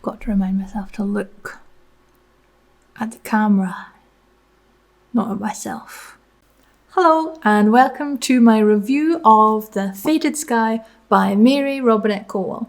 I've got to remind myself to look at the camera, not at myself. Hello and welcome to my review of The Fated Sky by Mary Robinette Kowal.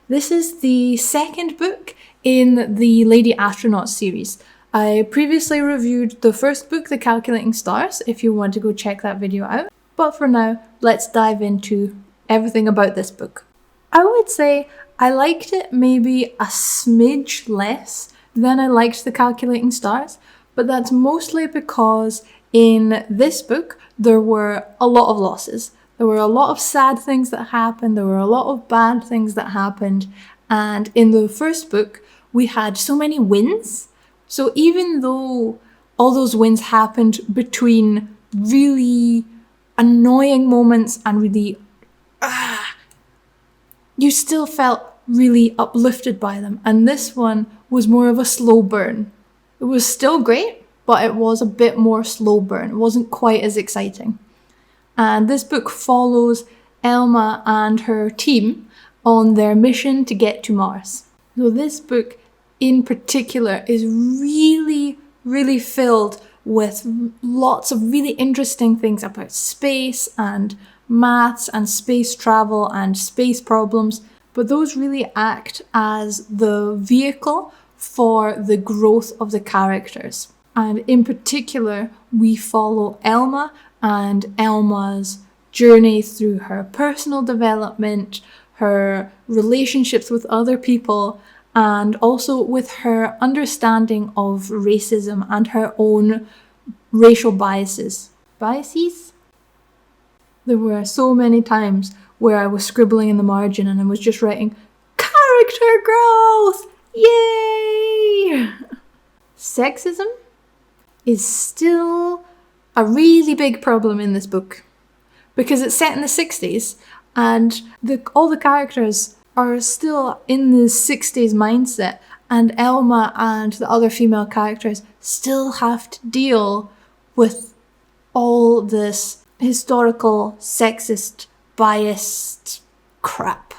This is the second book in the Lady Astronaut series. I previously reviewed the first book, The Calculating Stars, if you want to go check that video out. But for now, let's dive into everything about this book. I would say I liked it maybe a smidge less than I liked The Calculating Stars, but that's mostly because in this book there were a lot of losses. There were a lot of sad things that happened, there were a lot of bad things that happened, and in the first book we had so many wins. So even though all those wins happened between really annoying moments and really you still felt really uplifted by them. And this one was more of a slow burn. It was still great, but it was a bit more slow burn. It wasn't quite as exciting. And this book follows Elma and her team on their mission to get to Mars. So this book in particular is really, really filled with lots of really interesting things about space and maths and space travel and space problems, but those really act as the vehicle for the growth of the characters. And in particular, we follow Elma and Elma's journey through her personal development, her relationships with other people, and also with her understanding of racism and her own racial biases. There were so many times where I was scribbling in the margin and I was just writing, character growth! Yay! Sexism is still a really big problem in this book because it's set in the 60s and all the characters are still in the 60s mindset, and Elma and the other female characters still have to deal with all this historical, sexist, biased crap.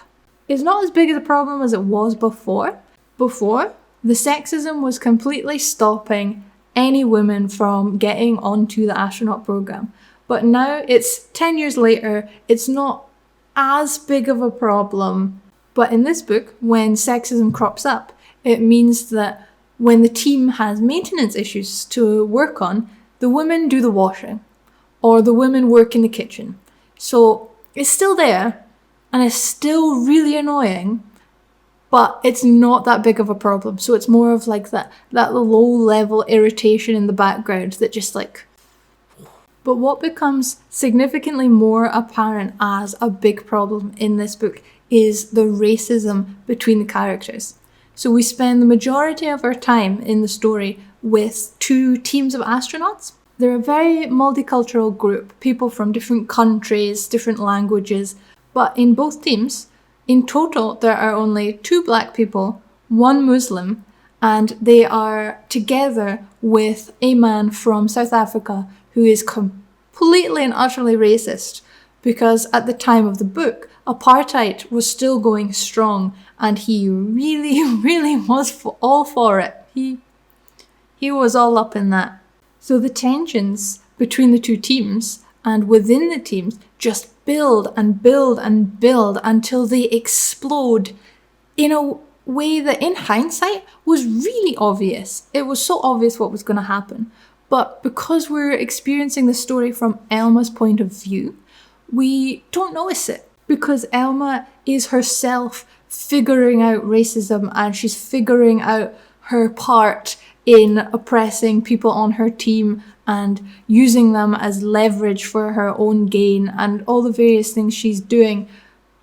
It's not as big as a problem as it was before. Before, the sexism was completely stopping any women from getting onto the astronaut program. But now it's 10 years later, it's not as big of a problem. But in this book, when sexism crops up, it means that when the team has maintenance issues to work on, the women do the washing, or the women work in the kitchen. So it's still there, and it's still really annoying, but it's not that big of a problem. So it's more of like that low-level irritation in the background that just like... But what becomes significantly more apparent as a big problem in this book is the racism between the characters. So we spend the majority of our time in the story with two teams of astronauts. They're a very multicultural group, people from different countries, different languages, but in both teams, in total, there are only 2 black people, 1 Muslim, and they are together with a man from South Africa who is completely and utterly racist, because at the time of the book, apartheid was still going strong, and he really, really was all for it. He was all up in that. So the tensions between the two teams and within the teams just build and build and build until they explode in a way that in hindsight was really obvious. It was so obvious what was going to happen. But because we're experiencing the story from Elma's point of view, we don't notice it. Because Elma is herself figuring out racism and she's figuring out her part in oppressing people on her team and using them as leverage for her own gain and all the various things she's doing,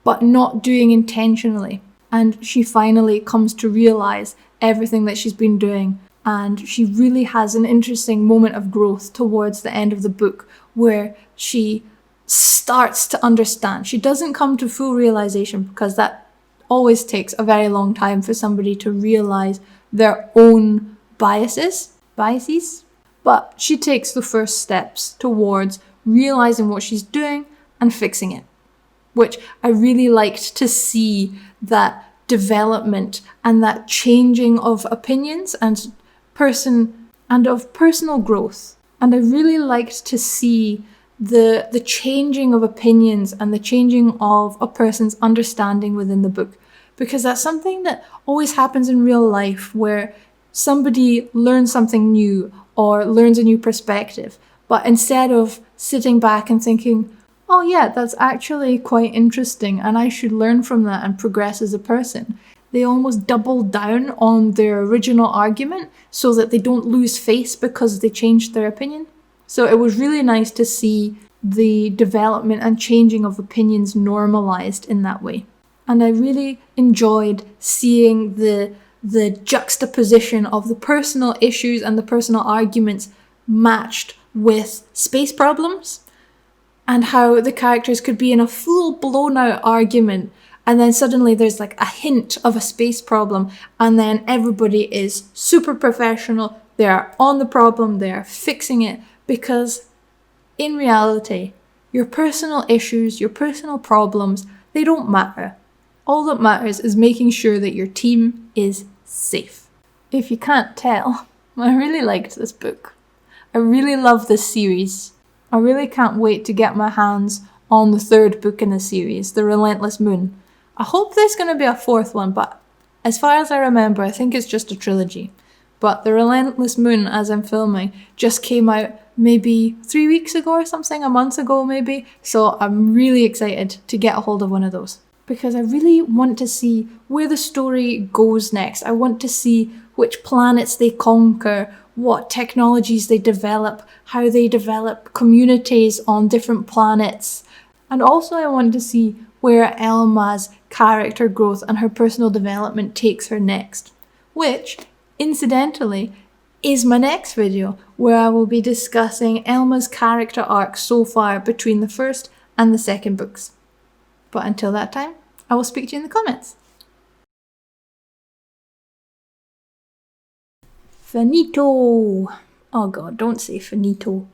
but not doing intentionally. And she finally comes to realize everything that she's been doing. And she really has an interesting moment of growth towards the end of the book where she starts to understand. She doesn't come to full realization because that always takes a very long time for somebody to realize their own biases, but she takes the first steps towards realizing what she's doing and fixing it, which I really liked to see that development and that changing of opinions and of personal growth. And I really liked to see the changing of opinions and the changing of a person's understanding within the book, because that's something that always happens in real life, where somebody learns something new or learns a new perspective, but instead of sitting back and thinking, oh yeah, that's actually quite interesting and I should learn from that and progress as a person, they almost double down on their original argument so that they don't lose face because they changed their opinion. So it was really nice to see the development and changing of opinions normalized in that way. And I really enjoyed seeing the juxtaposition of the personal issues and the personal arguments matched with space problems, and how the characters could be in a full blown out argument and then suddenly there's like a hint of a space problem and then everybody is super professional, they're on the problem, they're fixing it, because in reality, your personal issues, your personal problems, they don't matter. All that matters is making sure that your team is safe. If you can't tell, I really liked this book. I really love this series. I really can't wait to get my hands on the third book in the series, The Relentless Moon. I hope there's going to be a fourth one, but as far as I remember, I think it's just a trilogy. But The Relentless Moon, as I'm filming, just came out maybe 3 weeks ago or something, a month ago maybe. So I'm really excited to get a hold of one of those, because I really want to see where the story goes next. I want to see which planets they conquer, what technologies they develop, how they develop communities on different planets. And also I want to see where Elma's character growth and her personal development takes her next, which, incidentally, is my next video, where I will be discussing Elma's character arc so far between the first and the second books. But until that time, I will speak to you in the comments. Finito! Oh god, don't say finito.